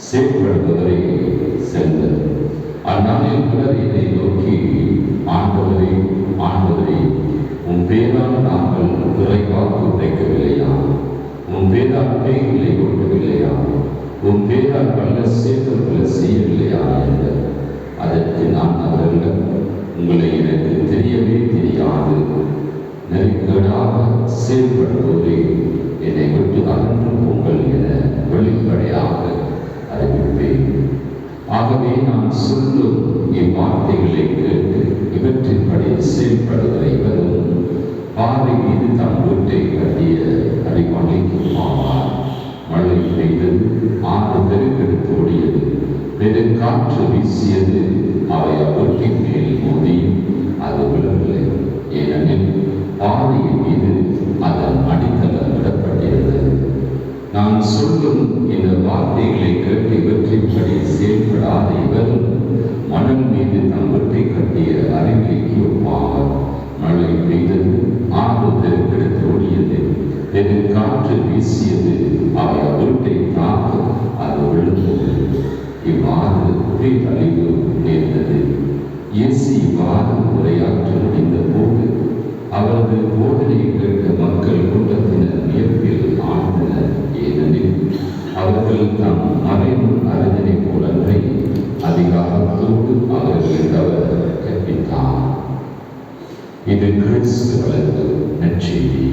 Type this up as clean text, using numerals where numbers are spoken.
செயல்படுவதை செல்வது. அந்நாளில் பிறர் இதை நோக்கி, ஆண்டவரே ஆண்டவரே, உன் பேரால் நாங்கள் விரைவாக்கு உரைக்கவில்லையா? உன் பேரால் பேய்களை ஓட்டவில்லையா? உன் பேரால் பல செயல்களை செய்யவில்லையா என்ற. அதற்கு நான் அவர்கள், உங்களை எனக்கு தெரியவே தெரியாது, நெருக்கடாக செயல்படுவோரே, என்னை விட்டு அகன்று போங்கள் என வெளிப்படையாக அறிவிப்பேன். ஆகவே நான் சொல்லும் இவ்வார்த்தைகளை கேட்டு இவற்றின்படி செயல்படுகிற இவரும் பாறை மீது தம் வீட்டை கட்டிய அறிவாளிக்கு ஆவார். மழை பெய்தது, ஆறு பெருக்கெடுத்து ஓடியது, பெருங்காற்று வீசியது, அவை அவ்வீட்டின் மேல் மோதி அது விழவில்லை. ஏனெனில் பாறையின் மீது அதன் அடித்தளம் விடப்பட்டிருந்தது. நான் சொல்லும் இந்த வார்த்தைகளை கேட்டு இவற்றின்படி செயல்படாத இவரும் மணல் மீது தம் வீட்டை கட்டிய அறிவிலைக்கு ஒப்பாவார். மழை பெய்தது, ஆறு பெருக்கெடுத்து ஓடியது, பெருங்காற்று வீசியது, அவை அவ்வீட்டை தாக்க அது விழுந்தது. இவ்வாறு பேரழிவு நேர்ந்தது. இயேசு இவ்வாறு உரையாற்ற முடிந்த போது அவரது போதனையை கேட்ட மக்கள் கூட்டத்தினர் வியப்பில் ஆழ்ந்தனர். ஏனெனில் அவர்கள் தம் மறைமுன் அறிஞனை போலன்றை அதிகாரத்தோடு அவர்களுக்கு அவர் கற்பித்தார். இது கிறிஸ்து வளர்ந்து நற்செய்தி.